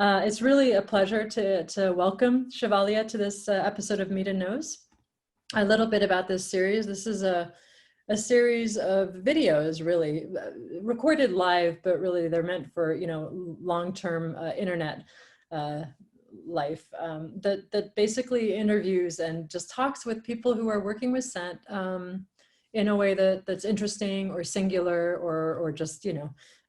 It's really a pleasure to welcome Chavalia to this episode of Meet and Knows. A little bit about this series. This is a series of videos, really recorded live, but really they're meant for, long-term internet life that basically interviews and just talks with people who are working with scent in a way that's interesting or singular or just,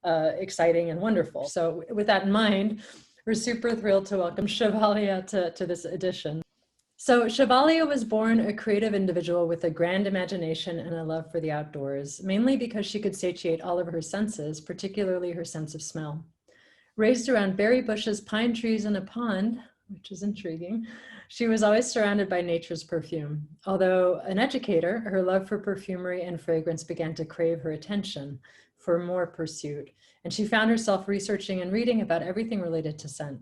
exciting and wonderful. So with that in mind, we're super thrilled to welcome Chavalia to this edition. So Chavalia was born a creative individual with a grand imagination and a love for the outdoors, mainly because she could satiate all of her senses, particularly her sense of smell. Raised around berry bushes, pine trees, and a pond, which is intriguing, she was always surrounded by nature's perfume. Although an educator, her love for perfumery and fragrance began to crave her attention for more pursuit, and she found herself researching and reading about everything related to scent.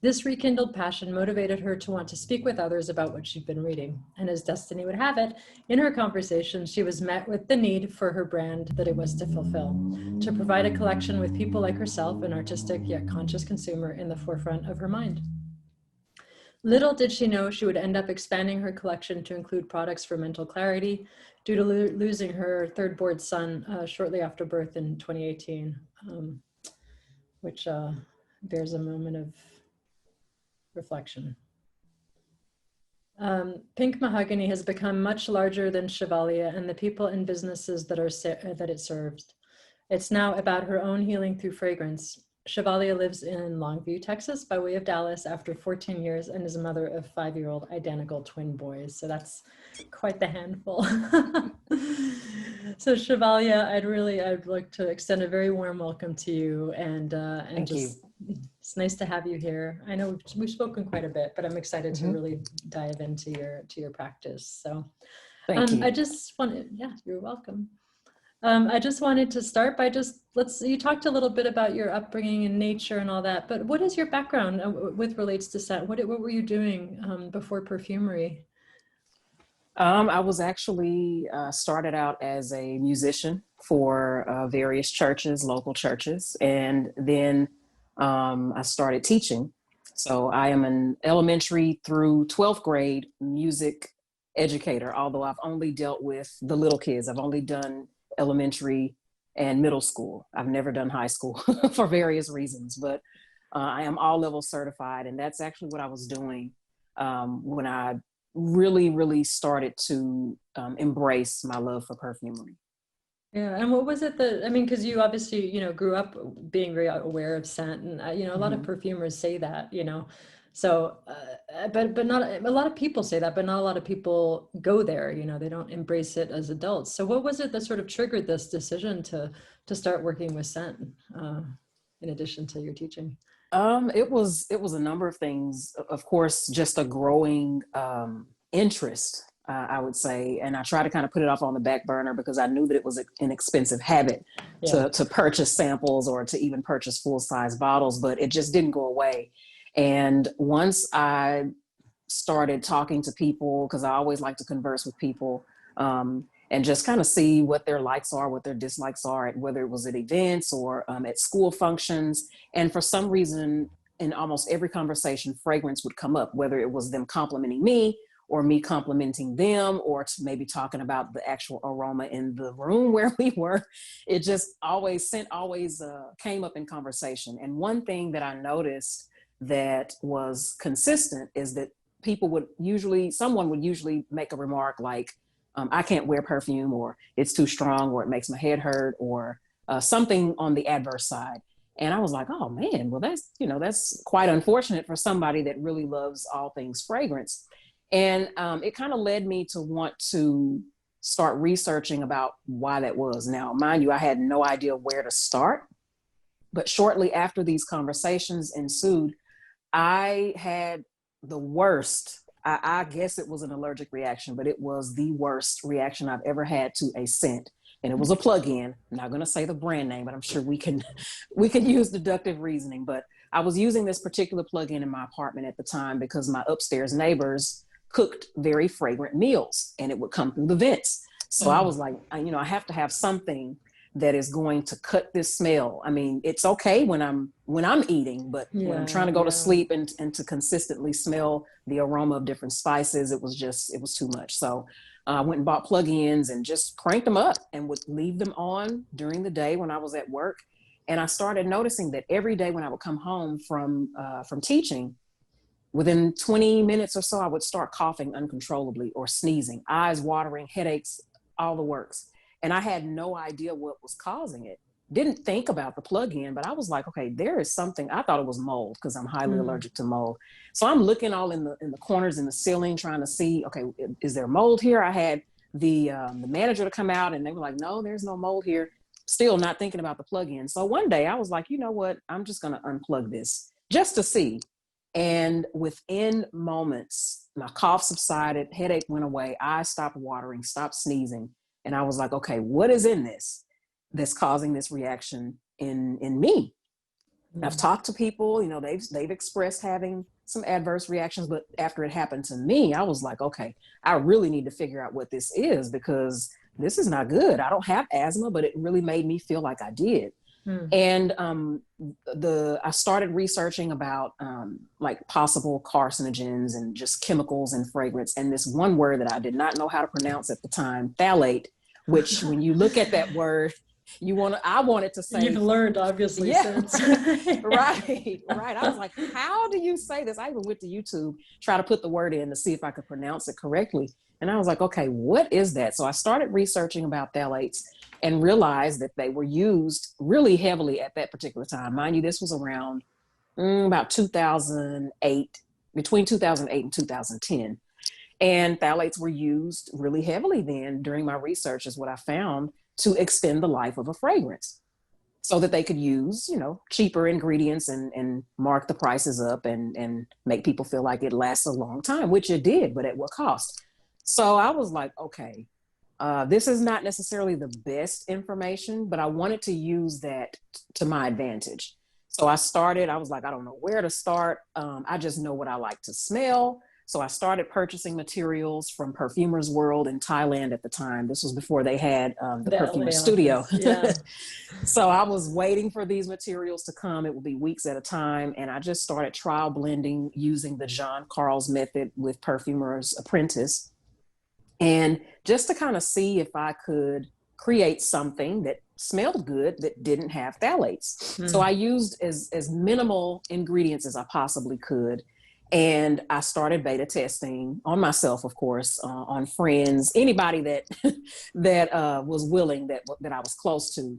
This rekindled passion motivated her to want to speak with others about what she'd been reading. And as destiny would have it, in her conversations, she was met with the need for her brand that it was to fulfill, to provide a collection with people like herself, an artistic yet conscious consumer, in the forefront of her mind. Little did she know she would end up expanding her collection to include products for mental clarity due to losing her third-born son shortly after birth in 2018, which bears a moment of reflection. Pink MahogHany has become much larger than Chavalia and the people and businesses that it serves. It's now about her own healing through fragrance. Chavalia lives in Longview, Texas, by way of Dallas after 14 years and is a mother of 5-year-old identical twin boys. So that's quite the handful. So Chavalia, I'd like to extend a very warm welcome to you, and Thank you. It's nice to have you here. I know we've spoken quite a bit, but I'm excited to really dive into your practice. So Thank you. I just wanted, you're welcome. I just wanted to start by you talked a little bit about your upbringing in nature and all that, but what is your background with relates to scent? What were you doing before perfumery? I was actually started out as a musician for various churches, local churches, and then I started teaching. So I am an elementary through 12th grade music educator, although I've only dealt with the little kids. I've only done elementary and middle school. I've never done high school for various reasons, but I am all level certified. And that's actually what I was doing when I really started to embrace my love for perfumery. Yeah, and what was it because you obviously, grew up being very aware of scent, and, a lot of perfumers say that, so, but not, a lot of people say that, but not a lot of people go there, they don't embrace it as adults. So what was it that sort of triggered this decision to start working with scent, in addition to your teaching? It was a number of things. Of course, just a growing interest, I would say, and I try to kind of put it off on the back burner because I knew that it was an expensive habit to purchase samples or to even purchase full-size bottles, but it just didn't go away. And once I started talking to people, because I always like to converse with people, and just kind of see what their likes are, what their dislikes are, whether it was at events or at school functions. And for some reason, in almost every conversation, fragrance would come up, whether it was them complimenting me or me complimenting them, or maybe talking about the actual aroma in the room where we were. It just always came up in conversation. And one thing that I noticed that was consistent is that someone would usually make a remark like, I can't wear perfume, or it's too strong, or it makes my head hurt, or something on the adverse side. And I was like, oh man, well, that's quite unfortunate for somebody that really loves all things fragrance. And it kind of led me to want to start researching about why that was. Now, mind you, I had no idea where to start, but shortly after these conversations ensued, I had the worst, I guess it was an allergic reaction, but it was the worst reaction I've ever had to a scent. And it was a plug-in. I'm not going to say the brand name, but I'm sure we can use deductive reasoning. But I was using this particular plug-in in my apartment at the time because my upstairs neighbors cooked very fragrant meals and it would come through the vents. So I was like, I have to have something that is going to cut this smell. I mean, it's okay when I'm eating, but when I'm trying to go to sleep and to consistently smell the aroma of different spices, it was too much. So I went and bought plug-ins and just cranked them up and would leave them on during the day when I was at work. And I started noticing that every day when I would come home from teaching, within 20 minutes or so, I would start coughing uncontrollably or sneezing, eyes watering, headaches, all the works. And I had no idea what was causing it. Didn't think about the plug-in, but I was like, okay, there is something. I thought it was mold because I'm highly allergic to mold. So I'm looking all in the corners in the ceiling, trying to see, okay, is there mold here? I had the manager to come out and they were like, no, there's no mold here. Still not thinking about the plug-in. So one day I was like, you know what? I'm just going to unplug this just to see. And within moments, my cough subsided, headache went away, eyes stopped watering, stopped sneezing. And I was like, okay, what is in this that's causing this reaction in me? I've talked to people, you know, they've expressed having some adverse reactions, but after it happened to me, I was like, okay, I really need to figure out what this is because this is not good. I don't have asthma, but it really made me feel like I did. And I started researching about like possible carcinogens and just chemicals in fragrance. And this one word that I did not know how to pronounce at the time, phthalate, which when you look at that word, I wanted to say. You've learned obviously since. Right. I was like, how do you say this? I even went to YouTube, try to put the word in to see if I could pronounce it correctly. And I was like, okay, what is that? So I started researching about phthalates and realized that they were used really heavily at that particular time. Mind you, this was around about 2008, between 2008 and 2010. And phthalates were used really heavily then during my research is what I found to extend the life of a fragrance so that they could use, you know, cheaper ingredients and mark the prices up and make people feel like it lasts a long time, which it did, but at what cost? So I was like, okay, this is not necessarily the best information, but I wanted to use that to my advantage. So I was like, I don't know where to start. I just know what I like to smell. So I started purchasing materials from Perfumers World in Thailand at the time. This was before they had the Perfumer Studio. Yeah. So I was waiting for these materials to come. It would be weeks at a time. And I just started trial blending using the Jean Carl's method with Perfumer's Apprentice. And just to kind of see if I could create something that smelled good that didn't have phthalates. So I used as minimal ingredients as I possibly could. And I started beta testing on myself, of course, on friends, anybody that was willing, that I was close to.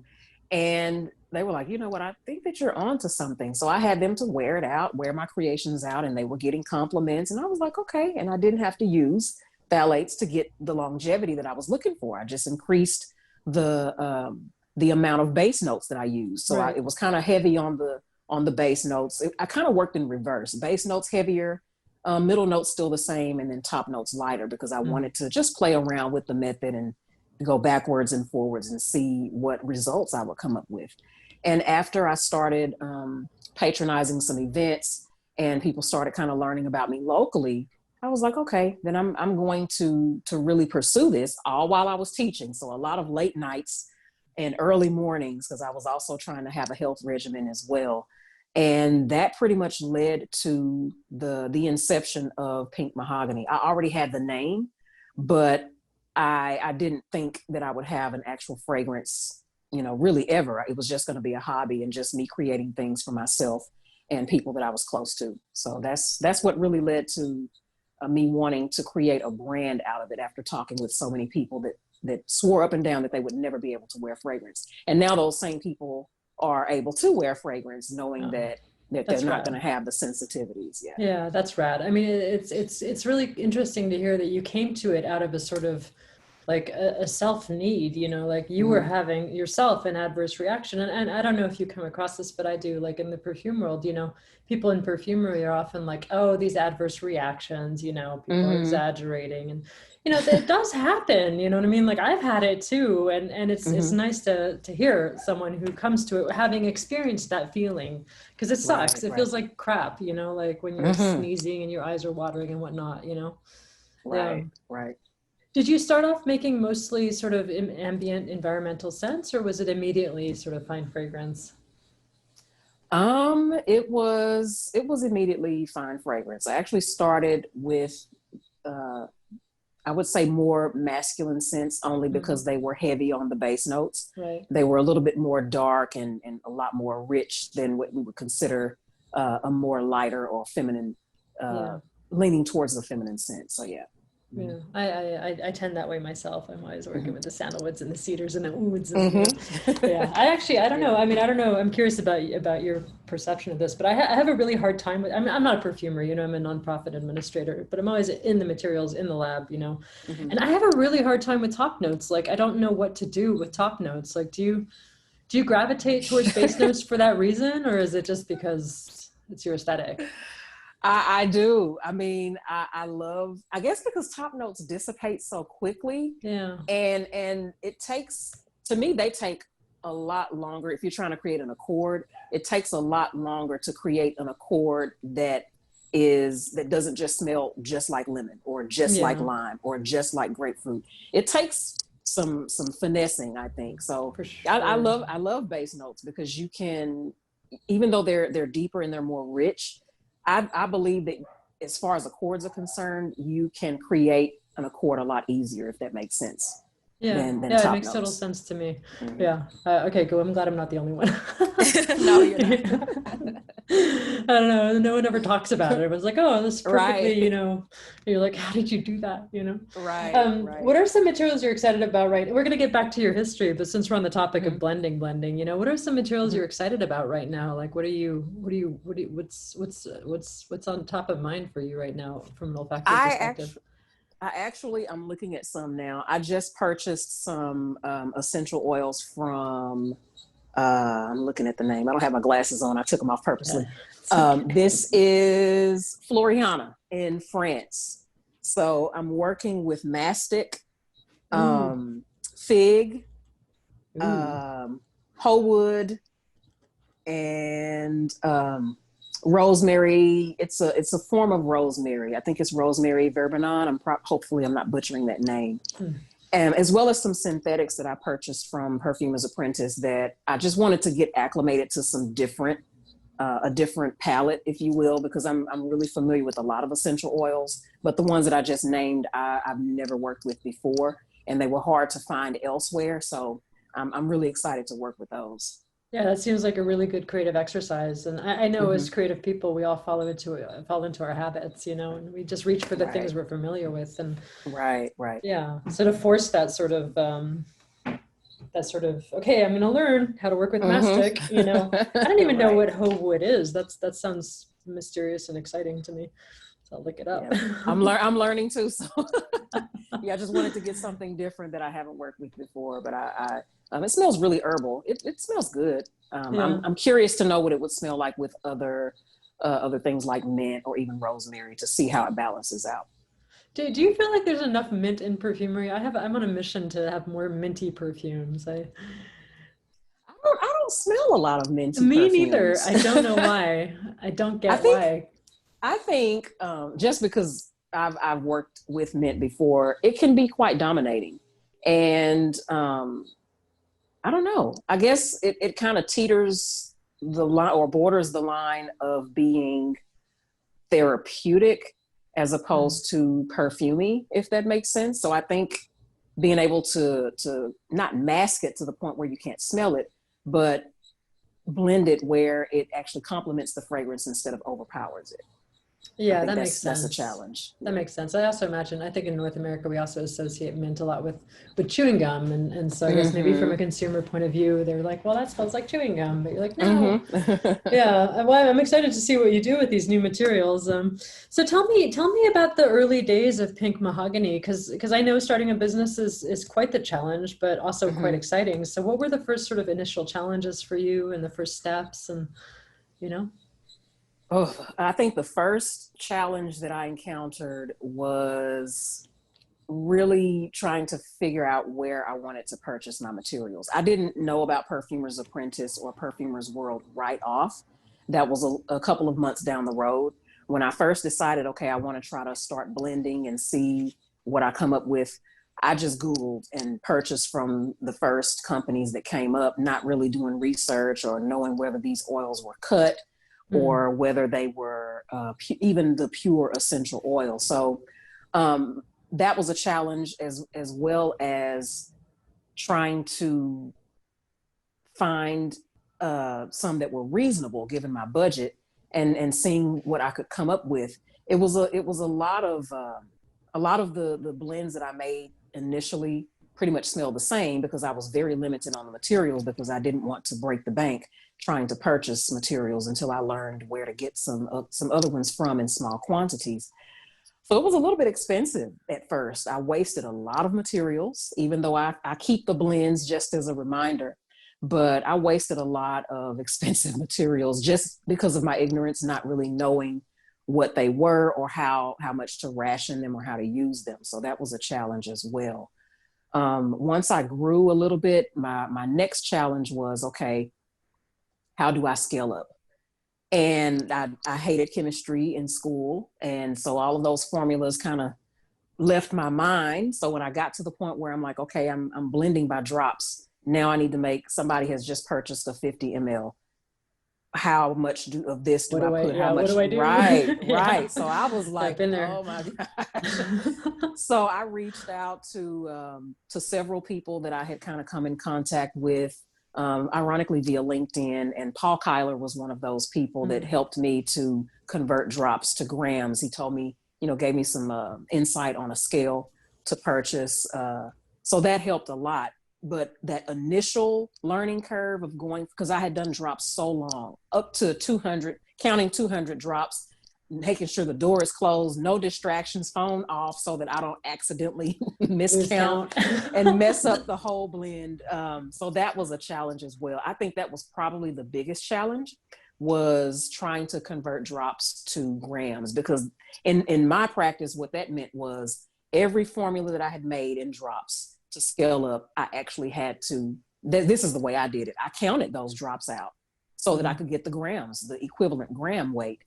And they were like, you know what, I think that you're onto something. So I had them to wear it out, wear my creations out, and they were getting compliments. And I was like, okay. And I didn't have to use phthalates to get the longevity that I was looking for. I just increased the amount of base notes that I used. So it was kind of heavy on the base notes. I kind of worked in reverse. Base notes heavier, middle notes still the same, and then top notes lighter because I wanted to just play around with the method and go backwards and forwards and see what results I would come up with. And after I started patronizing some events and people started kind of learning about me locally, I was like, okay, then I'm going to really pursue this all while I was teaching. So a lot of late nights and early mornings, because I was also trying to have a health regimen as well. And that pretty much led to the inception of Pink MahogHany. I already had the name, but I didn't think that I would have an actual fragrance, you know, really ever. It was just going to be a hobby and just me creating things for myself and people that I was close to. So that's what really led to me wanting to create a brand out of it after talking with so many people that swore up and down that they would never be able to wear fragrance. And now those same people are able to wear fragrance knowing that they're not going to have the sensitivities. Yeah, that's rad. I mean, it's really interesting to hear that you came to it out of a sort of like a self need, you know, like you were having yourself an adverse reaction. And I don't know if you come across this, but I do, like in the perfume world, you know, people in perfumery are often like, oh, these adverse reactions, you know, people are exaggerating. And, you know, it does happen, you know what I mean? Like I've had it too. And it's nice to hear someone who comes to it having experienced that feeling, because it sucks. It feels like crap, you know, like when you're sneezing and your eyes are watering and whatnot, you know? Right. Did you start off making mostly sort of ambient environmental scents, or was it immediately sort of fine fragrance? It was immediately fine fragrance. I actually started with uh I would say more masculine scents only because they were heavy on the base notes. Right. They were a little bit more dark and a lot more rich than what we would consider a more lighter or feminine, Yeah. leaning towards the feminine scent. So yeah. Yeah, I tend that way myself. I'm always working with the sandalwoods and the cedars and the ouds. Yeah, I don't know. I mean, I don't know. I'm curious about your perception of this, but I have a really hard time with. I'm not a perfumer, you know. I'm a nonprofit administrator, but I'm always in the materials in the lab, you know. And I have a really hard time with top notes. Like, I don't know what to do with top notes. Like, do you gravitate towards base notes for that reason, or is it just because it's your aesthetic? I do. I mean, I love, I guess because top notes dissipate so quickly. Yeah. And it takes, to me, they take a lot longer. If you're trying to create an accord, it takes a lot longer to create an accord that doesn't just smell just like lemon or just like lime or just like grapefruit. It takes some finessing, I think. So For sure. I love base notes because you can, even though they're deeper and they're more rich, I believe that as far as accords are concerned, you can create an accord a lot easier, if that makes sense. Yeah, Than yeah, it top makes total notes. sense to me. Yeah. Okay, cool. I'm glad I'm not the only one. No, you're not. I don't know. No one ever talks about it. Everyone's like, "Oh, this is perfectly," Right. you know. You're like, "How did you do that?" You know. Right. What are some materials you're excited about? Right. We're gonna get back to your history, but since we're on the topic of blending, you know, what are some materials you're excited about right now? Like, what's on top of mind for you right now from an olfactory perspective? I'm looking at some now. I just purchased some essential oils from, I'm looking at the name. I don't have my glasses on. I took them off purposely. This is Floriana in France. So I'm working with mastic, fig, hoe wood, and rosemary. It's a form of rosemary. I think it's rosemary verbenon. Hopefully I'm not butchering that name. As well as some synthetics that I purchased from Perfumer's Apprentice that I just wanted to get acclimated to some a different palette, if you will, because I'm really familiar with a lot of essential oils, but the ones that I just named, I've never worked with before, and they were hard to find elsewhere. So I'm really excited to work with those. Yeah, that seems like a really good creative exercise. And I know as creative people, we all fall into our habits, you know, and we just reach for the things we're familiar with. And right. yeah, so to force that sort of, okay, I'm going to learn how to work with mastic, you know, I don't even know what hoe wood is. That sounds mysterious and exciting to me. So I'll look it up. Yeah. I'm learning too. So yeah, I just wanted to get something different that I haven't worked with before, but it smells really herbal. It smells good. I'm curious to know what it would smell like with other things like mint or even rosemary to see how it balances out. Do you feel like there's enough mint in perfumery? I'm on a mission to have more minty perfumes. I don't smell a lot of minty Me perfumes. neither. I don't know why. I don't get why. I think just because I've worked with mint before, it can be quite dominating. And I don't know. I guess it kind of teeters the line or borders the line of being therapeutic as opposed to perfumey, if that makes sense. So I think being able to not mask it to the point where you can't smell it, but blend it where it actually complements the fragrance instead of overpowers it. Yeah, that makes sense. That's a challenge. That makes sense. I also imagine, I think in North America, we also associate mint a lot with chewing gum. And so I guess maybe from a consumer point of view, they're like, well, that smells like chewing gum. But you're like, no. Yeah. Well, I'm excited to see what you do with these new materials. So tell me about the early days of Pink MahogHany, because I know starting a business is quite the challenge, but also quite exciting. So what were the first sort of initial challenges for you and the first steps and, you know? Oh, I think the first challenge that I encountered was really trying to figure out where I wanted to purchase my materials. I didn't know about Perfumer's Apprentice or Perfumer's World right off. That was a couple of months down the road when I first decided, okay, I want to try to start blending and see what I come up with. I just Googled and purchased from the first companies that came up, not really doing research or knowing whether these oils were cut or whether they were even the pure essential oil. So that was a challenge, as well as trying to find some that were reasonable given my budget, and seeing what I could come up with. It was a lot of the blends that I made initially pretty much smelled the same, because I was very limited on the materials, because I didn't want to break the bank trying to purchase materials until I learned where to get some other ones from in small quantities. So it was a little bit expensive at first. I wasted a lot of materials, even though I keep the blends just as a reminder, but I wasted a lot of expensive materials just because of my ignorance, not really knowing what they were or how much to ration them or how to use them. So that was a challenge as well. Once I grew a little bit, my next challenge was, okay, how do I scale up? And I hated chemistry in school. And so all of those formulas kind of left my mind. So when I got to the point where I'm like, okay, I'm blending by drops. Now I need to make, somebody has just purchased a 50 ml. How much of this do I put? How much? What do I do? Right, Yeah. right. So I was like, been there. oh my gosh. So I reached out to several people that I had kind of come in contact with, ironically via LinkedIn. And Paul Kyler was one of those people that helped me to convert drops to grams. He told me, gave me some insight on a scale to purchase. So that helped a lot. But that initial learning curve of going, because I had done drops so long, up to 200, counting 200 drops, making sure the door is closed, no distractions, phone off, so that I don't accidentally miscount and mess up the whole blend. So that was a challenge as well. I think that was probably the biggest challenge, was trying to convert drops to grams, because in my practice, what that meant was every formula that I had made in drops, to scale up, I actually had to, this is the way I did it. I counted those drops out so that I could get the grams, the equivalent gram weight.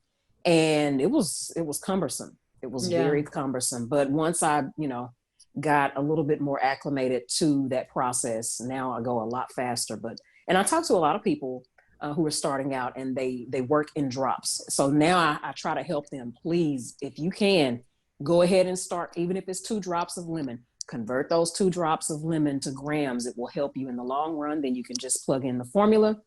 And it was cumbersome. It was very cumbersome. But once I, got a little bit more acclimated to that process, now I go a lot faster. And I talk to a lot of people who are starting out, and they work in drops. So now I try to help them. Please, if you can, go ahead and start, even if it's 2 drops of lemon. Convert those 2 drops of lemon to grams. It will help you in the long run. Then you can just plug in the formula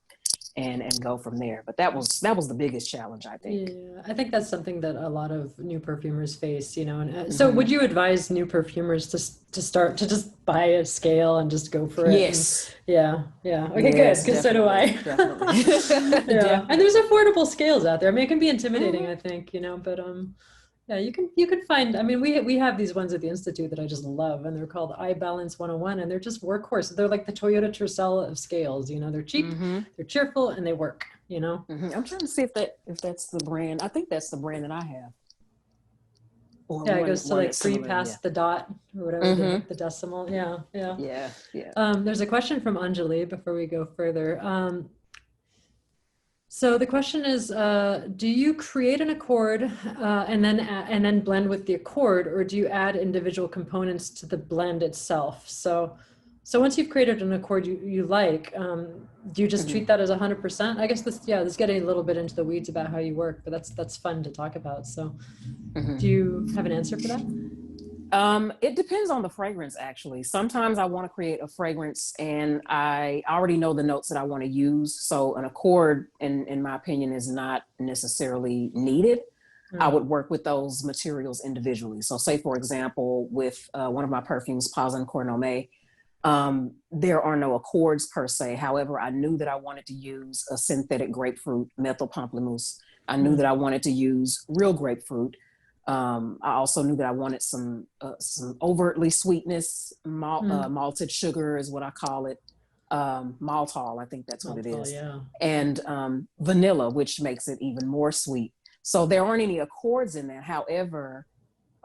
and go from there. But that was the biggest challenge, I think. Yeah, I think that's something that a lot of new perfumers face, And so would you advise new perfumers to start to just buy a scale and just go for it? Yes. Yeah. Okay, yes, good. Because so do I. Definitely. Yeah. And there's affordable scales out there. I mean, it can be intimidating, I think, but yeah, you can find, I mean, we have these ones at the Institute that I just love, and they're called iBalance 101, and they're just workhorse. They're like the Toyota Tercel of scales, they're cheap, they're cheerful, and they work, I'm trying to see if that's the brand. I think that's the brand that I have. Or it goes to like 3 past the dot or whatever, the decimal. Yeah. There's a question from Anjali before we go further. So the question is, do you create an accord and then blend with the accord, or do you add individual components to the blend itself? So once you've created an accord you like, do you just treat that as 100%? I guess this is getting a little bit into the weeds about how you work, but that's fun to talk about. So do you have an answer for that? It depends on the fragrance, actually. Sometimes I want to create a fragrance and I already know the notes that I want to use. So an accord, in my opinion, is not necessarily needed. I would work with those materials individually. So say, for example, with one of my perfumes, Posin Cornome, there are no accords per se. However, I knew that I wanted to use a synthetic grapefruit, methyl pamplemousse. I knew that I wanted to use real grapefruit. I also knew that I wanted some overtly sweetness, malted sugar is what I call it. Maltol, I think that's what it is. Yeah. And vanilla, which makes it even more sweet. So there aren't any accords in there. However,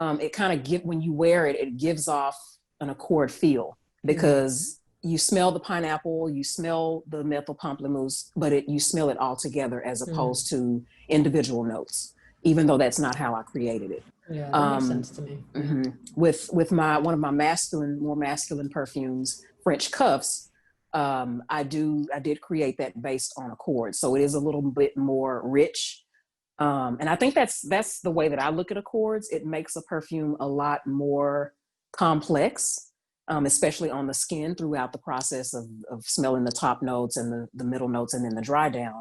it kind of when you wear it, it gives off an accord feel, because you smell the pineapple, you smell the methyl pamplemousse, but you smell it all together as opposed to individual notes. even though that's not how I created it. Yeah, that makes sense to me. With one of my more masculine perfumes, French Cuffs, I did create that based on accord, so it is a little bit more rich. And I think that's the way that I look at accords. It makes a perfume a lot more complex, especially on the skin throughout the process of smelling the top notes and the middle notes and then the dry down.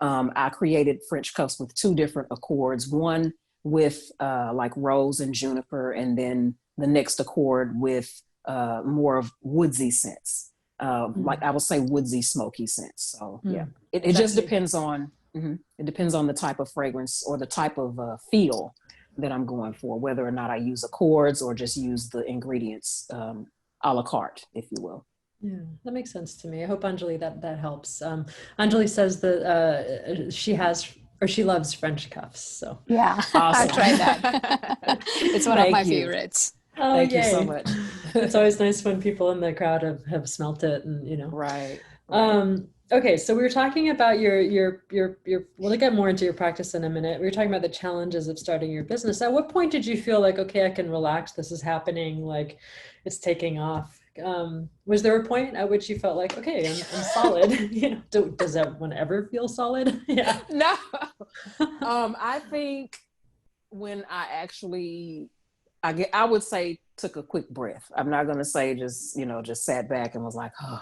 I created French Cuffs with 2 different accords, one with like rose and juniper, and then the next accord with more of woodsy scents, like I would say woodsy smoky scents. So yeah, it just depends on, it depends on the type of fragrance or the type of feel that I'm going for, whether or not I use accords or just use the ingredients a la carte, if you will. Yeah, that makes sense to me. I hope Anjali that helps. Anjali says that she loves French Cuffs. So yeah, awesome. I'll try that. It's one of my favorites. Oh, Thank you so much. It's always nice when people in the crowd have smelt it, and Right. Okay, so we were talking about your we'll get more into your practice in a minute. We were talking about the challenges of starting your business. At what point did you feel like, okay, I can relax, this is happening, like it's taking off? Was there a point at which you felt like, okay, I'm solid? Does everyone ever feel solid? Yeah. No. I think when I actually, I would say took a quick breath. I'm not going to say just sat back and was like, oh,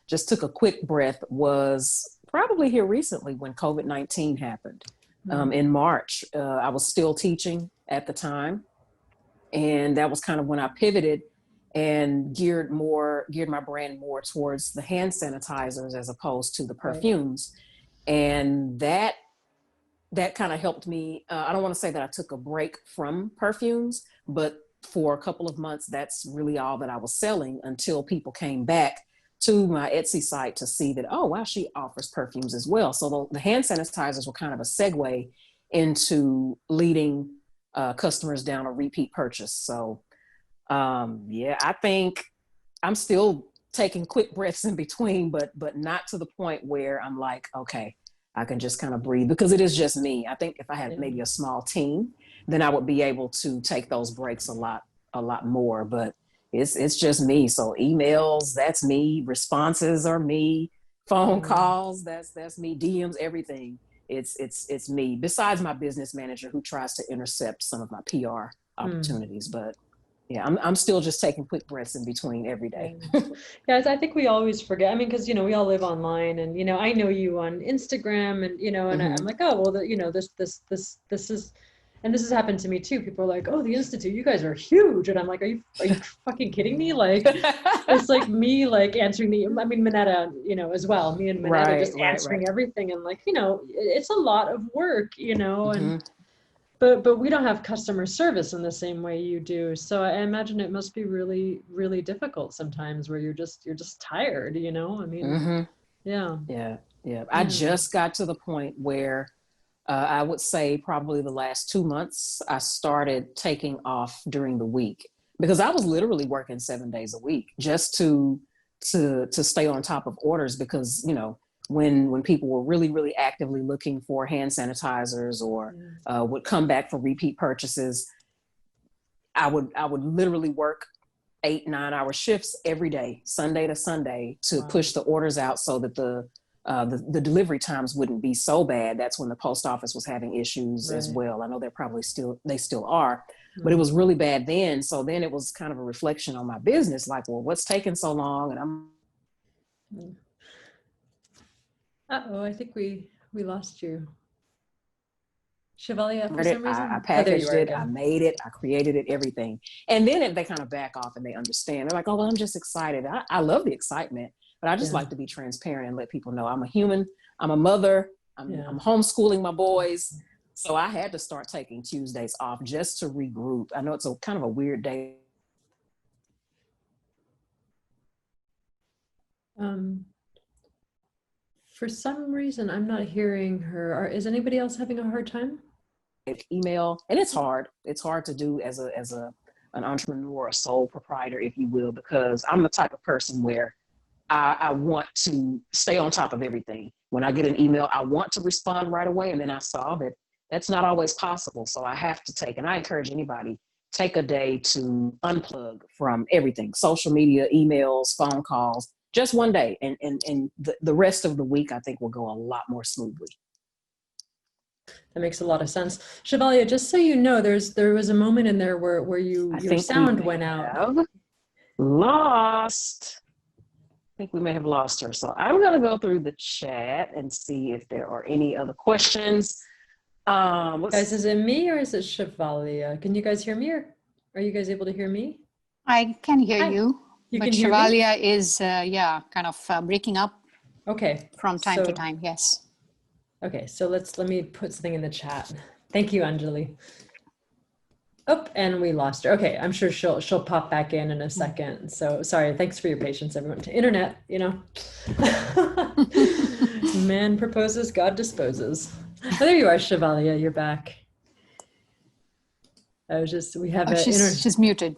just took a quick breath, was probably here recently when COVID-19 happened. In March. I was still teaching at the time. And that was kind of when I pivoted and geared my brand more towards the hand sanitizers as opposed to the perfumes. Right. And that kind of helped me. I don't want to say that I took a break from perfumes, but for a couple of months, that's really all that I was selling until people came back to my Etsy site to see that, oh, wow, she offers perfumes as well. So the hand sanitizers were kind of a segue into leading customers down a repeat purchase. So I think I'm still taking quick breaths in between, but not to the point where I'm like, okay, I can just kind of breathe, because it is just me. I think if I had maybe a small team, then I would be able to take those breaks a lot more, but it's just me. So emails, that's me. Responses are me. Phone calls, that's me. DMs, everything. It's me. Besides my business manager, who tries to intercept some of my PR opportunities, but yeah, I'm still just taking quick breaths in between every day. Yeah, I think we always forget. I mean, because we all live online, and I know you on Instagram, and and I'm like, oh well, this is. And this has happened to me too. People are like, oh, the Institute, you guys are huge. And I'm like, are you fucking kidding me? Like, it's like me, like answering Minetta, as well. Me and Minetta just answering everything. And like, it's a lot of work, and, but we don't have customer service in the same way you do. So I imagine it must be really, really difficult sometimes where you're just tired, Yeah. I just got to the point where I would say probably the last 2 months, I started taking off during the week, because I was literally working 7 days a week just to stay on top of orders, because, when people were really, really actively looking for hand sanitizers or would come back for repeat purchases, I would literally work 8-9 hour shifts every day, Sunday to Sunday, to push the orders out so that the delivery times wouldn't be so bad. That's when the post office was having issues as well. I know they still are, but it was really bad then. So then it was kind of a reflection on my business, like, well, what's taking so long? And I think we lost you. Chavalia, for some reason. I packaged it, I made it, I created it, everything. And then they kind of back off and they understand. They're like, oh, well, I'm just excited. I love the excitement. But I just like to be transparent and let people know I'm a human, I'm a mother, I'm homeschooling my boys. So I had to start taking Tuesdays off just to regroup. I know it's a kind of a weird day. For some reason, I'm not hearing her. Is anybody else having a hard time? Email, and it's hard. It's hard to do as an entrepreneur, a sole proprietor, if you will, because I'm the type of person where I want to stay on top of everything. When I get an email, I want to respond right away. And then I saw that that's not always possible. So I have to take, and I encourage anybody, take a day to unplug from everything, social media, emails, phone calls, just one day. And the rest of the week, I think, will go a lot more smoothly. That makes a lot of sense. Chavalia, just so you know, there was a moment in there where your sound went out. Lost. I think we may have lost her. So I'm going to go through the chat and see if there are any other questions. Guys, is it me or is it Chavalia? Can you guys hear me, or are you guys able to hear me? I can hear you. You but can hear Chavalia is, kind of breaking up. Okay. From time to time, yes. Okay, so let me put something in the chat. Thank you, Anjali. Oh, and we lost her. Okay, I'm sure she'll pop back in a second. So sorry, thanks for your patience, everyone. Internet, you know. Man proposes, God disposes. Oh, there you are, Chavalia. You're back. We have she's muted.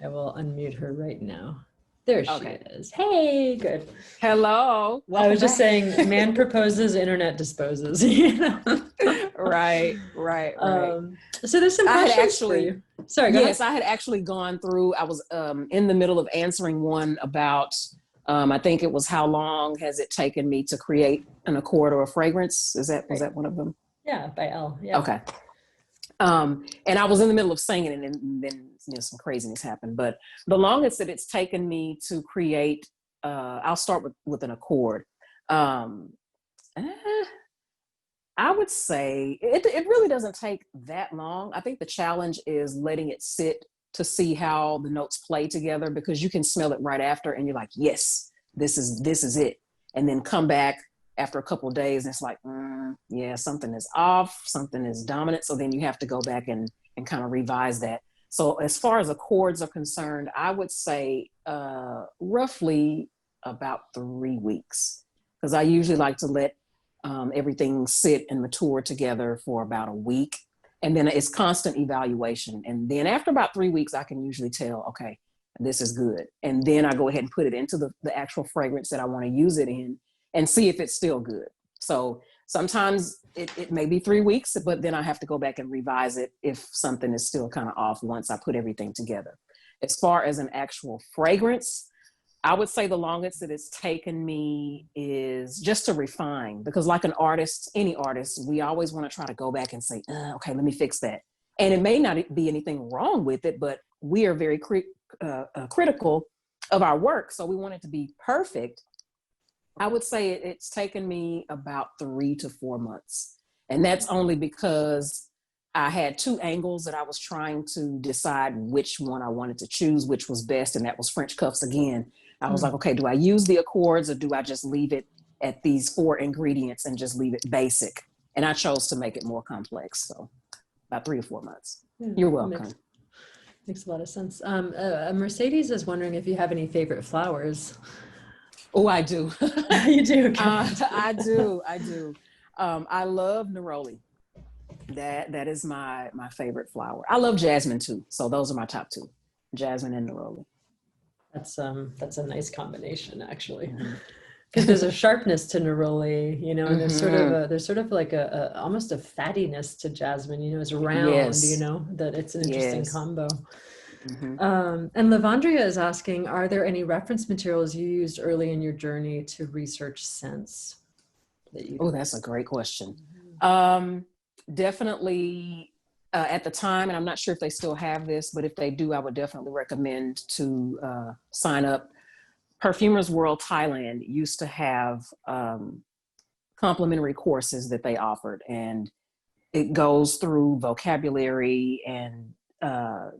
I will unmute her right now. There she is. Hey, good. Hello. I was just saying, man proposes, internet disposes. You know? Right. So there's some questions for you. Sorry, go ahead. I had actually gone through, I was in the middle of answering one about, I think it was how long has it taken me to create an accord or a fragrance? Was that one of them? Yeah, by Elle. Yeah. Okay. And I was in the middle of singing and then some craziness happened. But the longest that it's taken me to create, I'll start with an accord. I would say it really doesn't take that long. I think the challenge is letting it sit to see how the notes play together, because you can smell it right after and you're like, yes, this is it. And then come back after a couple of days and it's like, yeah, something is off, something is dominant. So then you have to go back and kind of revise that. So as far as accords are concerned, I would say roughly about 3 weeks, because I usually like to let everything sit and mature together for about a week. And then it's constant evaluation. And then after about 3 weeks, I can usually tell, okay, this is good. And then I go ahead and put it into the actual fragrance that I want to use it in and see if it's still good. So sometimes it may be 3 weeks, but then I have to go back and revise it if something is still kind of off once I put everything together. As far as an actual fragrance, I would say the longest that it's taken me is just to refine, because like an artist, any artist, we always want to try to go back and say, okay, let me fix that. And it may not be anything wrong with it, but we are very critical of our work. So we want it to be perfect. I would say it's taken me about 3 to 4 months. And that's only because I had 2 angles that I was trying to decide which one I wanted to choose, which was best. And that was French cuffs again. I was like, okay, do I use the accords or do I just leave it at these 4 ingredients and just leave it basic? And I chose to make it more complex. So about 3 to 4 months. Yeah, you're welcome. Makes a lot of sense. Mercedes is wondering if you have any favorite flowers. Oh, I do. You do? Okay. I do. I love Neroli. That is my favorite flower. I love jasmine too. So those are my top 2, Jasmine and Neroli. That's a nice combination, actually, because there's a sharpness to Neroli, you know, and there's sort of like a almost a fattiness to jasmine, you know, it's round, you know, that it's an interesting combo. And Lavandria is asking, are there any reference materials you used early in your journey to research scents? That's a great question. Definitely at the time, and I'm not sure if they still have this, but if they do, I would definitely recommend to sign up. Perfumers World Thailand used to have complimentary courses that they offered, and it goes through vocabulary and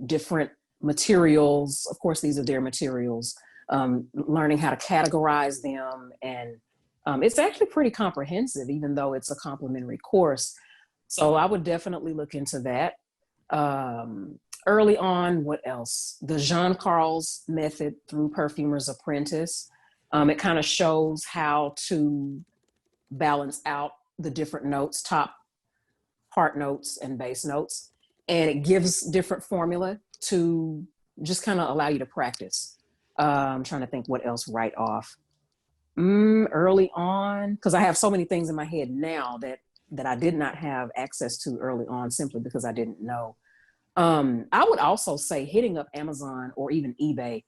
different materials. Of course, these are their materials, learning how to categorize them. And it's actually pretty comprehensive, even though it's a complimentary course. So I would definitely look into that. Early on, what else? The Jean Carl's method through Perfumer's Apprentice. It kind of shows how to balance out the different notes, top part notes and base notes. And it gives different formula to just kind of allow you to practice. I'm trying to think what else right off. Early on, because I have so many things in my head now that that I did not have access to early on simply because I didn't know. I would also say hitting up Amazon or even eBay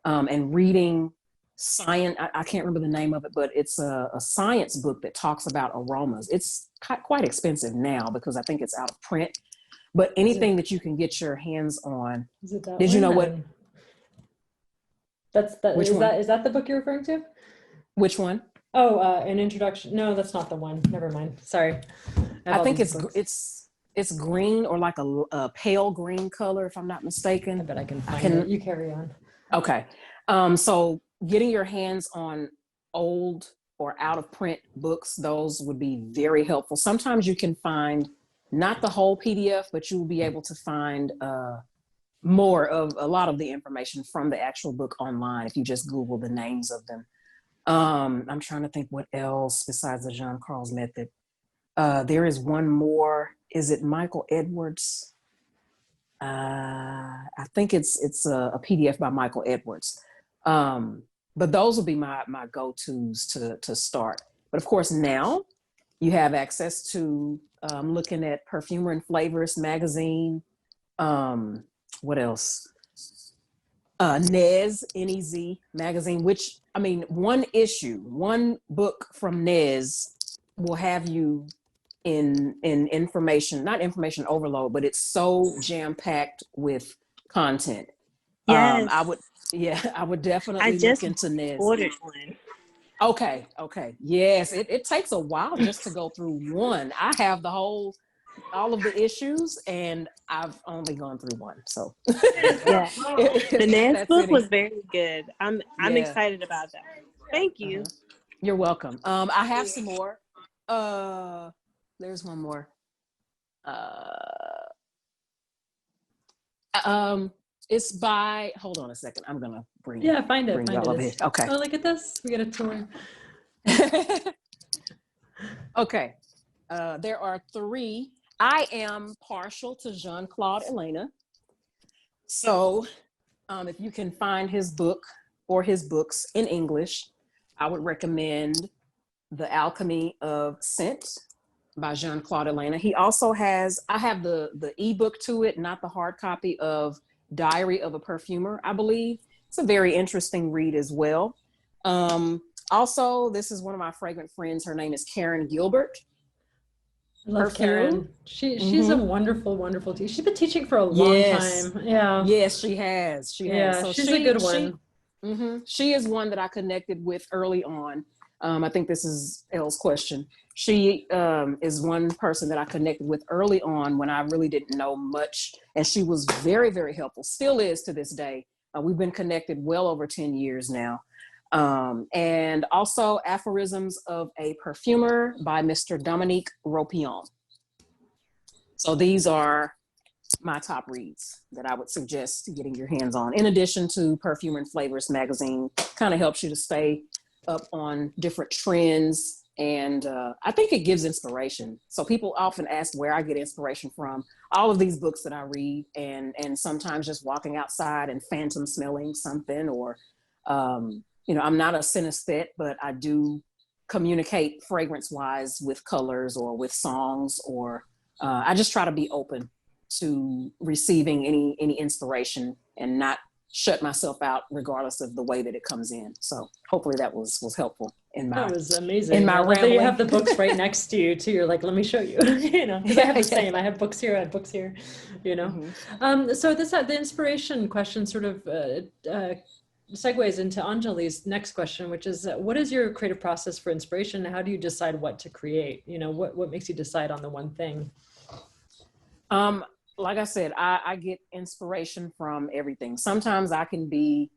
and reading science. I can't remember the name of it, but it's a science book that talks about aromas. It's quite expensive now because I think it's out of print, but anything that you can get your hands on. Is it that Did you know what? Which one? Is that the book you're referring to? Which one? Oh, an introduction. No, that's not the one. Never mind. Sorry. I think it's green or like a pale green color, if I'm not mistaken. I bet I can find it. You carry on. Okay. So getting your hands on old or out of print books, those would be very helpful. Sometimes you can find not the whole PDF, but you will be able to find more of a lot of the information from the actual book online if you just Google the names of them. I'm trying to think what else besides the Jean Carl's method. There is one more. Is it Michael Edwards? I think it's a PDF by Michael Edwards. But those will be my go-tos to start. But of course, now you have access to looking at Perfumer and Flavorist magazine. What else? Nez, N-E-Z magazine, which, I mean, one book from Nez will have you in information, not information overload, but it's so jam-packed with content. Yes. I would definitely look into Nez. Ordered one. Okay. Yes, it takes a while just to go through one. I have all of the issues, and I've only gone through one. So yeah, the Nez book was very good. I'm excited about that. Thank you. You're welcome. I have some more. There's one more. It's by. Hold on a second. I'm gonna bring. Yeah, find it. Okay. Oh, look at this. We got a tour. Okay. There are 3. I am partial to Jean-Claude Elena. So if you can find his book or his books in English, I would recommend The Alchemy of Scent by Jean-Claude Elena. He also has, I have the ebook to it, not the hard copy of Diary of a Perfumer, I believe. It's a very interesting read as well. Also, this is one of my fragrant friends. Her name is Karen Gilbert. I love Karen. She's a wonderful teacher. She's been teaching for a long time. Yeah. Yes, she has. Yeah, so she's a good one. She is one that I connected with early on. I think this is Elle's question. She is one person that I connected with early on when I really didn't know much. And she was very, very helpful. Still is to this day. We've been connected well over 10 years now. And also Aphorisms of a Perfumer by Mr. Dominique Ropion. So these are my top reads that I would suggest getting your hands on. In addition to Perfumer and Flavors magazine, kind of helps you to stay up on different trends. And I think it gives inspiration. So people often ask where I get inspiration from. All of these books that I read, and sometimes just walking outside and phantom smelling something, or I'm not a synesthete, but I do communicate fragrance-wise with colors or with songs, or I just try to be open to receiving any inspiration and not shut myself out regardless of the way that it comes in. So hopefully that was helpful in my. That was amazing. In my rambling. You have the books right next to you too. You're like, let me show you. Because I have the same. I have books here. I have books here. So the inspiration question sort of segues into Anjali's next question, which is, what is your creative process for inspiration? How do you decide what to create? What makes you decide on the one thing? Like I said, I get inspiration from everything. Sometimes I can be,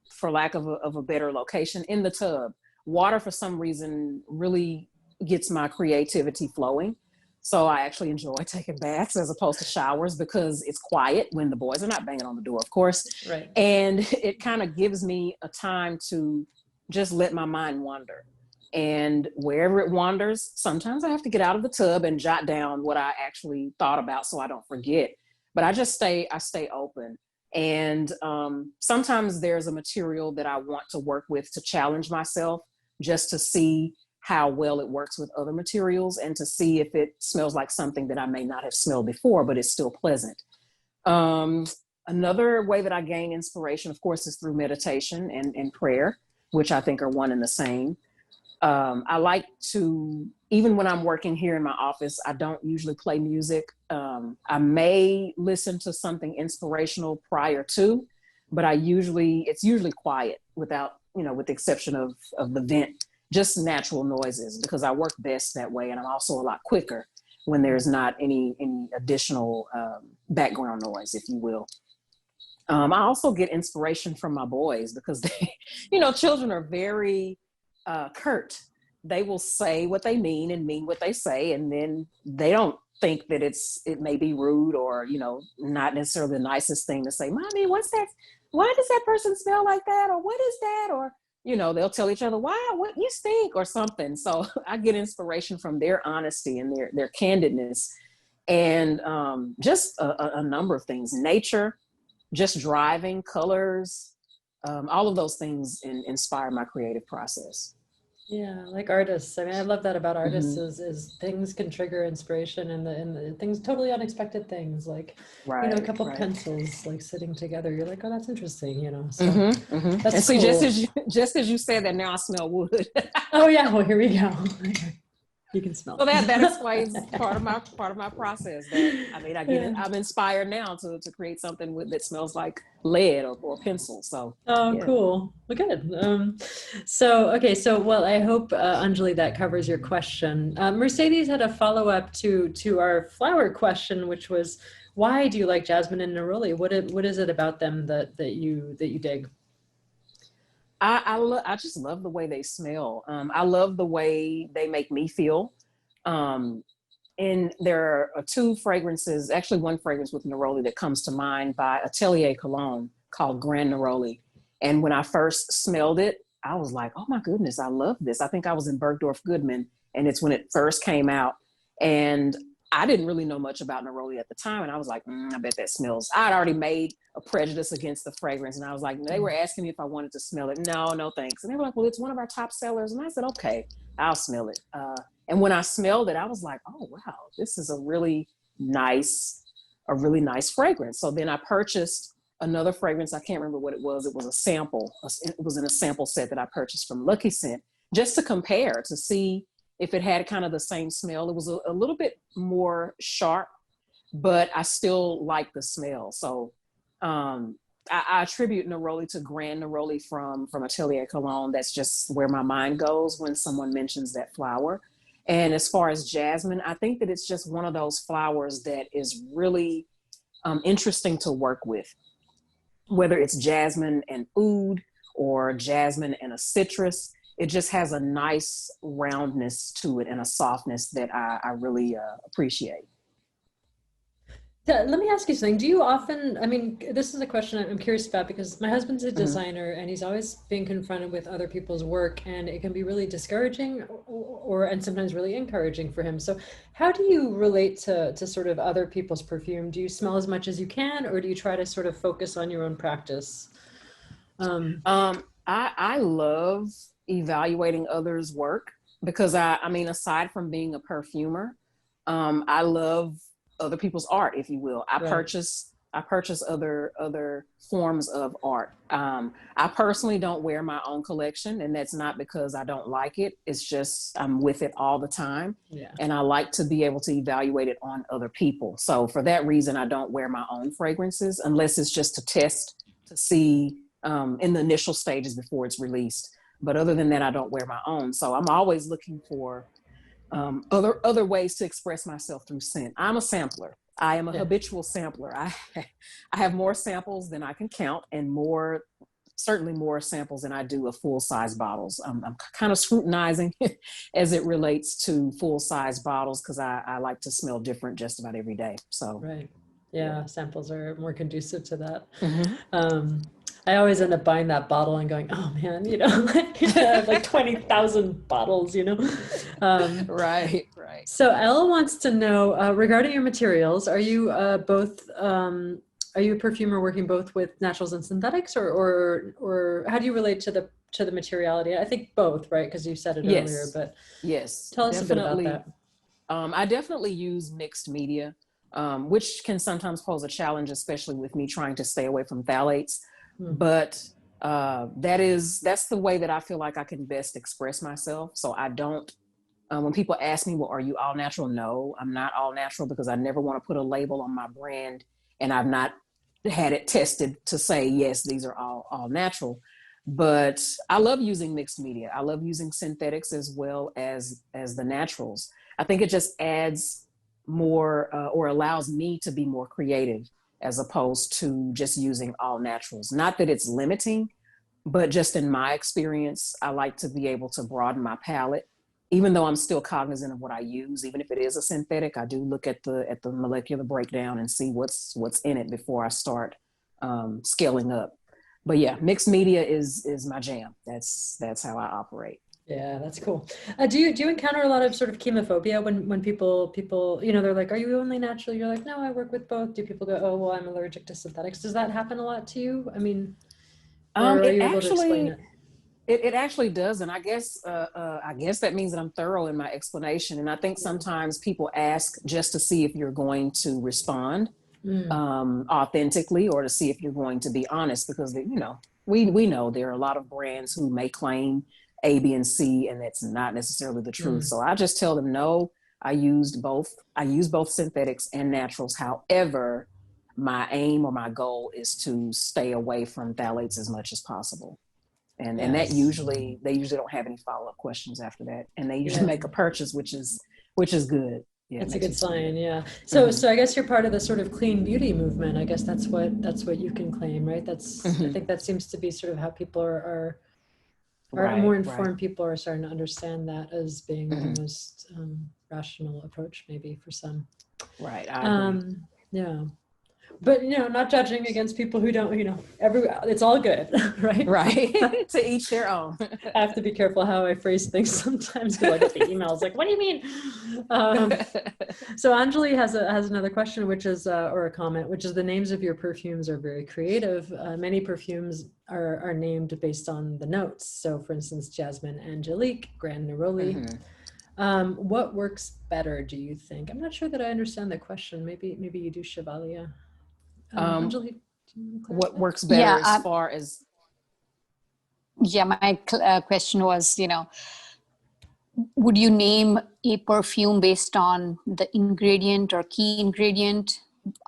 for lack of a better location, in the tub. Water, for some reason, really gets my creativity flowing. So I actually enjoy taking baths as opposed to showers because it's quiet when the boys are not banging on the door, of course. Right. And it kind of gives me a time to just let my mind wander. And wherever it wanders, sometimes I have to get out of the tub and jot down what I actually thought about so I don't forget. But I stay open. And sometimes there's a material that I want to work with to challenge myself, just to see how well it works with other materials and to see if it smells like something that I may not have smelled before, but it's still pleasant. Another way that I gain inspiration, of course, is through meditation and prayer, which I think are one and the same. I like to, even when I'm working here in my office, I don't usually play music. I may listen to something inspirational prior to, but it's usually quiet without, with the exception of the vent, just natural noises, because I work best that way. And I'm also a lot quicker when there's not any additional background noise, if you will. I also get inspiration from my boys because they, children are very curt. They will say what they mean and mean what they say. And then they don't think that it may be rude or, not necessarily the nicest thing to say, Mommy, what's that? Why does that person smell like that? Or what is that? Or, they'll tell each other, why, what, you stink or something. So I get inspiration from their honesty and their candidness and just a number of things, nature, just driving, colors, all of those things inspire my creative process. Yeah, like artists. I mean, I love that about artists is things can trigger inspiration and the things, totally unexpected things, like, a couple of pencils like sitting together. You're like, oh, that's interesting, So that's and cool. See, just as you said that, now I smell wood. Oh yeah, well, here we go. You can smell. So that explains part of my process. I get it. I'm inspired now to create something that smells like lead or pencil. So cool. Well, good. So I hope Anjali, that covers your question. Mercedes had a follow-up to our flower question, which was, why do you like Jasmine and Neroli? What is it about them that you dig? I just love the way they smell. I love the way they make me feel. And there are two fragrances, actually one fragrance with Neroli that comes to mind by Atelier Cologne called Grand Neroli. And when I first smelled it, I was like, oh my goodness, I love this. I think I was in Bergdorf Goodman, and it's when it first came out. And I didn't really know much about Neroli at the time. And I was like, I bet that smells. I'd already made a prejudice against the fragrance. And I was like, they were asking me if I wanted to smell it. No, thanks. And they were like, well, it's one of our top sellers. And I said, okay, I'll smell it. And when I smelled it, I was like, oh, wow, this is a really nice fragrance. So then I purchased another fragrance. I can't remember what it was. It was a sample. It was in a sample set that I purchased from Lucky Scent, just to compare, to see if it had kind of the same smell. It was a little bit more sharp, but I still like the smell. So I attribute Neroli to Grand Neroli from Atelier Cologne. That's just where my mind goes when someone mentions that flower. And as far as jasmine, I think that it's just one of those flowers that is really interesting to work with, whether it's jasmine and oud or jasmine and a citrus. It just has a nice roundness to it and a softness that I really appreciate. Let me ask you something. Do you often, this is a question I'm curious about, because my husband's a designer and he's always being confronted with other people's work, and it can be really discouraging and sometimes really encouraging for him. So how do you relate to sort of other people's perfume? Do you smell as much as you can, or do you try to sort of focus on your own practice? I love evaluating others' work because aside from being a perfumer, I love other people's art, if you will. I purchase other forms of art. I personally don't wear my own collection, and that's not because I don't like it. It's just I'm with it all the time. Yeah. And I like to be able to evaluate it on other people. So for that reason, I don't wear my own fragrances unless it's just to test to see in the initial stages before it's released. But other than that, I don't wear my own. So I'm always looking for other ways to express myself through scent. I'm a sampler. I am a habitual sampler. I have more samples than I can count, and certainly more samples than I do of full-size bottles. I'm kind of scrutinizing as it relates to full-size bottles because I like to smell different just about every day. So right. Yeah, samples are more conducive to that. I always end up buying that bottle and going, oh man, I have like 20,000 bottles, Right. So Elle wants to know, regarding your materials, are you are you a perfumer working both with naturals and synthetics, or how do you relate to to the materiality? I think both, right? Because you said it earlier, but yes, tell us a bit about that. I definitely use mixed media, which can sometimes pose a challenge, especially with me trying to stay away from phthalates. But that's the way that I feel like I can best express myself. So I don't, when people ask me, well, are you all natural? No, I'm not all natural, because I never want to put a label on my brand and I've not had it tested to say, yes, these are all natural. But I love using mixed media. I love using synthetics as well as the naturals. I think it just adds more or allows me to be more creative, as opposed to just using all naturals. Not that it's limiting, but just in my experience, I like to be able to broaden my palette. Even though I'm still cognizant of what I use, even if it is a synthetic, I do look at the molecular breakdown and see what's in it before I start scaling up. But yeah, mixed media is my jam. That's how I operate. Yeah, that's cool. Do you encounter a lot of sort of chemophobia when people, you know, they're like, are you only natural? You're like, no, I work with both. Do people go, oh, well, I'm allergic to synthetics? Does that happen a lot to you? I mean, or are you able to explain it? It actually does. And I guess that means that I'm thorough in my explanation. And I think sometimes people ask just to see if you're going to respond authentically, or to see if you're going to be honest, because, you know, we know there are a lot of brands who may claim A, B, and C, and that's not necessarily the truth. So I just tell them, no, I use both synthetics and naturals. However, my aim or my goal is to stay away from phthalates as much as possible. And that they usually don't have any follow-up questions after that. And they usually make a purchase, which is good. Yeah, it's a good sign. Yeah. So I guess you're part of the sort of clean beauty movement. I guess that's what you can claim, right? That's I think that seems to be sort of how people are more informed. People are starting to understand that as being the most rational approach, maybe for some. Right. I agree. Yeah. But, you know, not judging against people who don't, you know, it's all good, right? Right. To each their own. I have to be careful how I phrase things sometimes, because I get the emails like, what do you mean? So Anjali has another question, which is, or a comment, which is, the names of your perfumes are very creative. Many perfumes are named based on the notes. So for instance, Jasmine Angelique, Grand Neroli. What works better, do you think? I'm not sure that I understand the question. Maybe you do, Chavalia. Anjali, what works better as far as? Yeah, my question was, you know, would you name a perfume based on the ingredient or key ingredient?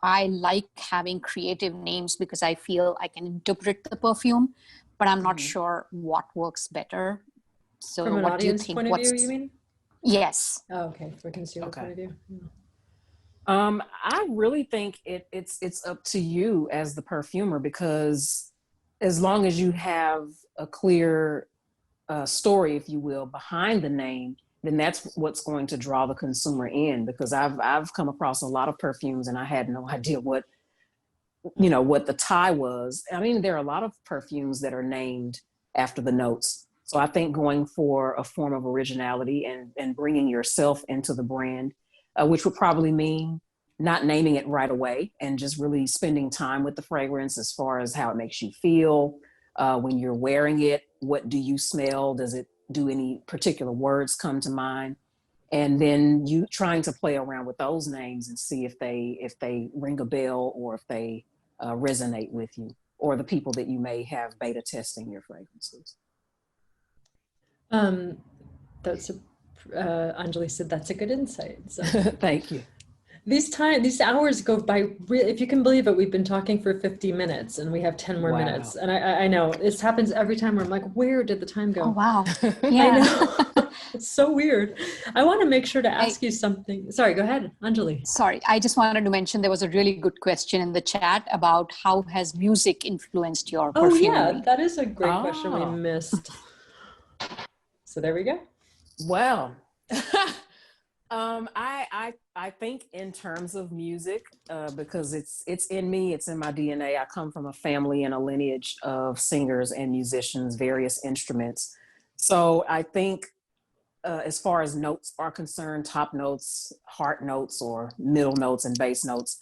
I like having creative names because I feel I can interpret the perfume, but I'm not sure what works better. So from an what audience do you think? Point of view, you mean? Yes. Oh, okay. For consumer point of view. Yeah. I really think it's up to you as the perfumer, because as long as you have a clear story, if you will, behind the name, then that's what's going to draw the consumer in. Because I've come across a lot of perfumes and I had no idea what the tie was. I mean, there are a lot of perfumes that are named after the notes. So I think going for a form of originality and bringing yourself into the brand, which would probably mean not naming it right away and just really spending time with the fragrance as far as how it makes you feel when you're wearing it. What do you smell? Do any particular words come to mind? And then you trying to play around with those names and see if they ring a bell, or if they resonate with you or the people that you may have beta testing your fragrances. Anjali said that's a good insight. So. Thank you. These hours go by, if you can believe it. We've been talking for 50 minutes and we have 10 more minutes. And I know this happens every time where I'm like, where did the time go? Oh, wow. Yeah. I know. It's so weird. I want to make sure to ask you something. Sorry, go ahead, Anjali. Sorry, I just wanted to mention there was a really good question in the chat about how has music influenced your perfumery? Oh yeah, that is a great question we missed. So there we go. Well, I think in terms of music, because it's in me, it's in my DNA. I come from a family and a lineage of singers and musicians, various instruments. So I think as far as notes are concerned, top notes, heart notes, or middle notes and bass notes,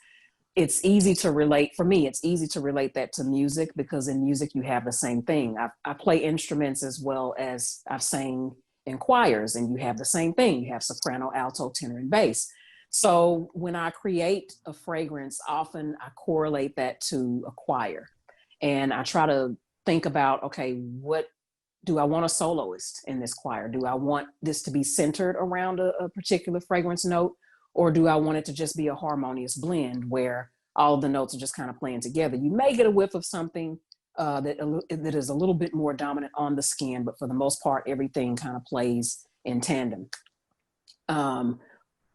it's easy to relate, for me, it's easy to relate that to music, because in music you have the same thing. I play instruments as well as I've sang in choirs, and you have the same thing. You have soprano, alto, tenor, and bass. So when I create a fragrance, often I correlate that to a choir. And I try to think about, okay, what do I want a soloist in this choir? Do I want this to be centered around a particular fragrance note? Or do I want it to just be a harmonious blend where all the notes are just kind of playing together? You may get a whiff of something that is a little bit more dominant on the skin, but for the most part, everything kind of plays in tandem.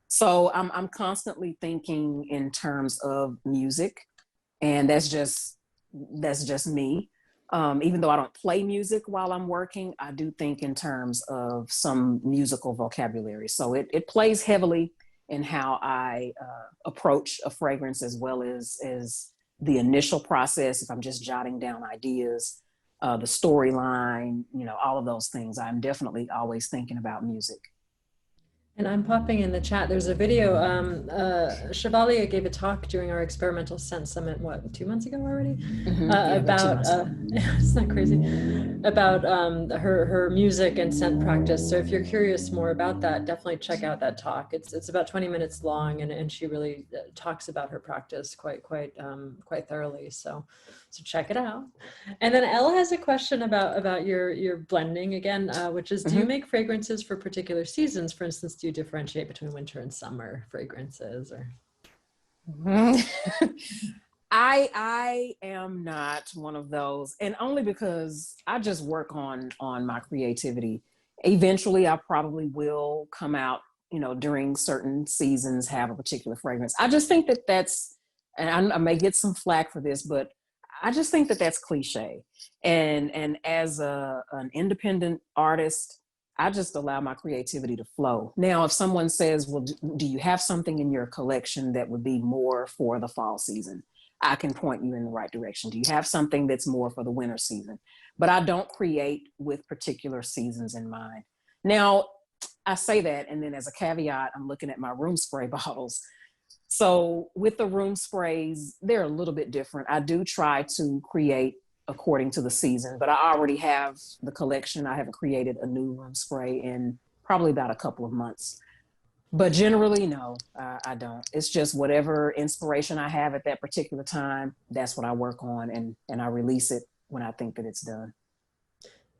So I'm constantly thinking in terms of music, and that's just me. Even though I don't play music while I'm working, I do think in terms of some musical vocabulary. So it plays heavily in how I approach a fragrance, as well as the initial process. If I'm just jotting down ideas, the storyline, all of those things, I'm definitely always thinking about music. And I'm popping in the chat. There's a video. Chavalia gave a talk during our experimental scent summit, 2 months ago already? About it's not crazy, about her music and scent practice. So if you're curious more about that, definitely check out that talk. It's about 20 minutes long, and she really talks about her practice quite thoroughly. So check it out. And then Elle has a question about your blending again, which is, do you make fragrances for particular seasons? For instance, do you differentiate between winter and summer fragrances? Or I am not one of those, and only because I just work on my creativity. Eventually I probably will come out, during certain seasons, have a particular fragrance. I just think that that's, and I may get some flack for this, but I just think that that's cliche. And as an independent artist, I just allow my creativity to flow. Now, if someone says, well, do you have something in your collection that would be more for the fall season? I can point you in the right direction. Do you have something that's more for the winter season? But I don't create with particular seasons in mind. Now, I say that, and then as a caveat, I'm looking at my room spray bottles. So with the room sprays, they're a little bit different. I do try to create according to the season, but I already have the collection. I haven't created a new room spray in probably about a couple of months. But generally, no, I don't. It's just whatever inspiration I have at that particular time, that's what I work on, and I release it when I think that it's done.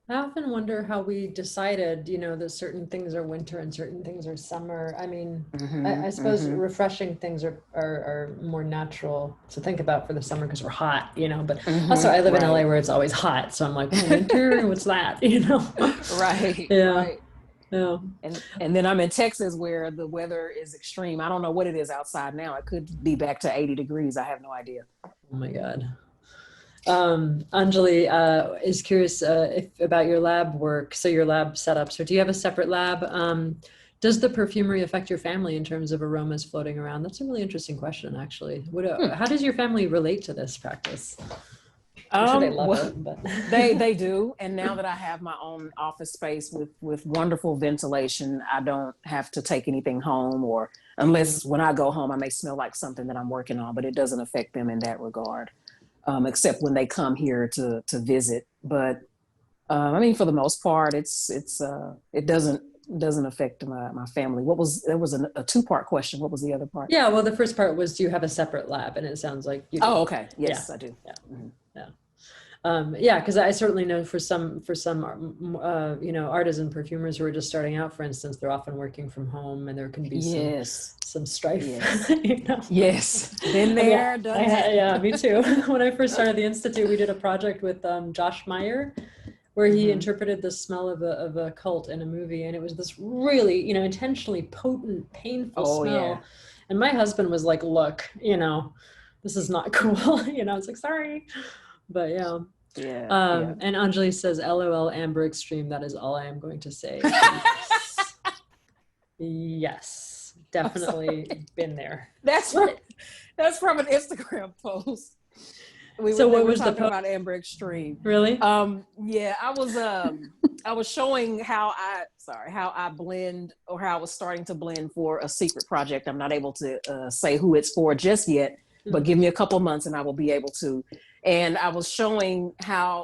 I often wonder how we decided, that certain things are winter and certain things are summer. I mean, I suppose refreshing things are more natural to think about for the summer because we're hot, but also I live in LA where it's always hot. So I'm like, winter, what's that, Right. Yeah. Right. Yeah. And then I'm in Texas where the weather is extreme. I don't know what it is outside now. It could be back to 80 degrees. I have no idea. Oh my God. Anjali is curious about your lab work. So your lab setup. So do you have a separate lab? Does the perfumery affect your family in terms of aromas floating around? That's a really interesting question, actually. How does your family relate to this practice? I'm sure they love it, but they do. And now that I have my own office space with wonderful ventilation, I don't have to take anything home, or unless when I go home, I may smell like something that I'm working on, but it doesn't affect them in that regard. Except when they come here to visit. But I mean, for the most part, it doesn't affect my family. There was a two-part question. What was the other part? Yeah, well, the first part was, do you have a separate lab? And it sounds like you do. Oh, okay. Yes, I do. Yeah. Yeah, because I certainly know for some artisan perfumers who are just starting out, for instance, they're often working from home, and there can be some strife. Yes. Yes, been there, done that. Yeah, me too. When I first started the Institute, we did a project with Josh Meyer, where he interpreted the smell of a cult in a movie, and it was this really, intentionally potent, painful smell. Yeah. And my husband was like, "Look, this is not cool." It's like, sorry, but yeah. Yeah. And Anjali says, "LOL, Amber Extreme." That is all I am going to say. Yes, definitely been there. That's from an Instagram post. What was the post about Amber Extreme? Really? Yeah, I was showing how I blend, or how I was starting to blend for a secret project. I'm not able to say who it's for just yet, but give me a couple months and I will be able to. And I was showing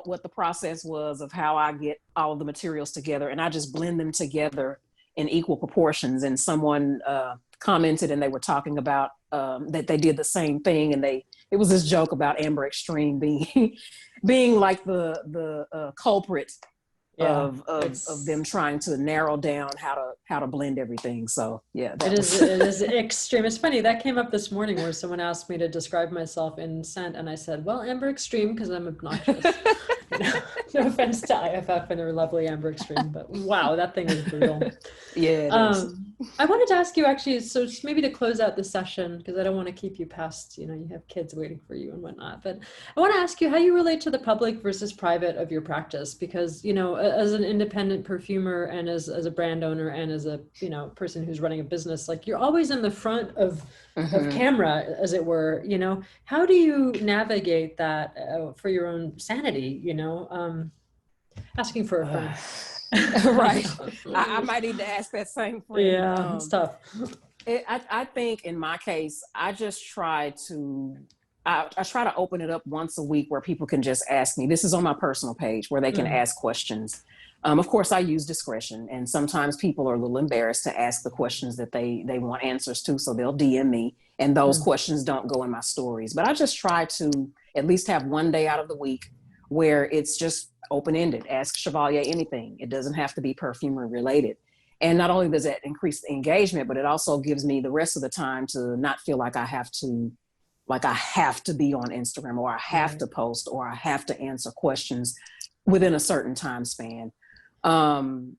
what the process was of how I get all of the materials together, and I just blend them together in equal proportions. And someone commented, and they were talking about that they did the same thing, and it was this joke about Amber Extreme being like the culprit of them trying to narrow down how to blend everything. So yeah, it is extreme. It's funny, that came up this morning where someone asked me to describe myself in scent, and I said, well, Amber Extreme, because I'm obnoxious. No offense to IFF and their lovely Amber Extreme, but wow, that thing is brutal. Yeah, it is. I wanted to ask you actually, so maybe to close out the session, because I don't want to keep you past, you have kids waiting for you and whatnot, but I want to ask you how you relate to the public versus private of your practice, because, as an independent perfumer and as a brand owner and as a, person who's running a business, like you're always in the front of camera, as it were, how do you navigate that for your own sanity, asking for a friend. Right. I might need to ask that same friend. Yeah, it's tough. I think in my case, I just try to open it up once a week where people can just ask me. This is on my personal page where they can ask questions. Of course, I use discretion, and sometimes people are a little embarrassed to ask the questions that they want answers to, so they'll DM me, and those questions don't go in my stories. But I just try to at least have one day out of the week where it's just open-ended. Ask Chavalia anything. It doesn't have to be perfumery related. And not only does that increase the engagement, but it also gives me the rest of the time to not feel like I have to be on Instagram, or I have to post, or I have to answer questions within a certain time span. And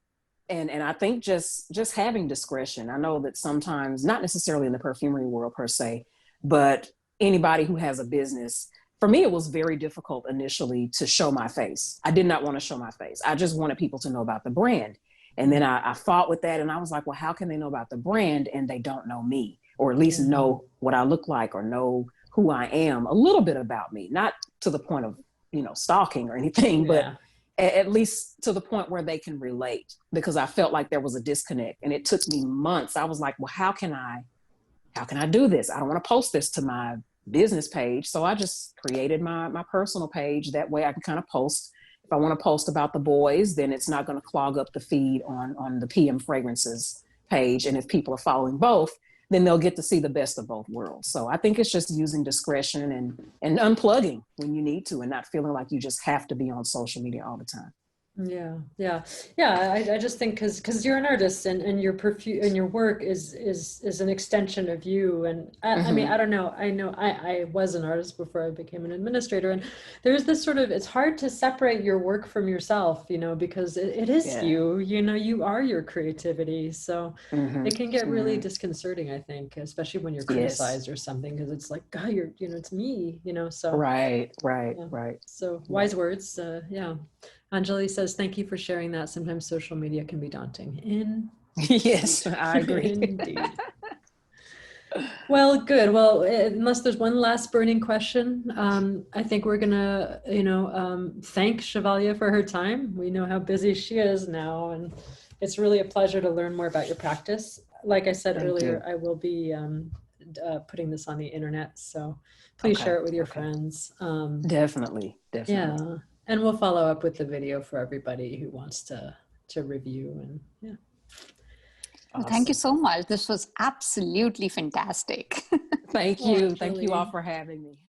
I think just having discretion. I know that sometimes, not necessarily in the perfumery world per se, but anybody who has a business, for me, it was very difficult initially to show my face. I did not want to show my face. I just wanted people to know about the brand. And then I fought with that, and I was like, well, how can they know about the brand and they don't know me, or at least know what I look like, or know who I am, a little bit about me, not to the point of, stalking or anything, but at least to the point where they can relate, because I felt like there was a disconnect, and it took me months. I was like, well, how can I do this? I don't want to post this to my business page. So I just created my personal page. That way I can kind of post. If I want to post about the boys, then it's not going to clog up the feed on the PM Fragrances page. And if people are following both, then they'll get to see the best of both worlds. So I think it's just using discretion and unplugging when you need to, and not feeling like you just have to be on social media all the time. Yeah. I just think because you're an artist, and your perfume and your work is an extension of you. And I mean, I don't know. I know I was an artist before I became an administrator, and there's this sort of, it's hard to separate your work from yourself, because it is you. You are your creativity. So it can get really disconcerting, I think, especially when you're criticized or something, because it's like, God, it's me. So right. So wise words. Anjali says, thank you for sharing that. Sometimes social media can be daunting. Yes, I agree. Indeed. Well, good. Well, unless there's one last burning question, I think we're going to, thank Chavalia for her time. We know how busy she is now, and it's really a pleasure to learn more about your practice. Like I said earlier, I will be putting this on the internet, so please share it with your friends. Definitely. Yeah. And we'll follow up with the video for everybody who wants to review. And Awesome. Thank you so much. This was absolutely fantastic. Thank you. Thank you all for having me.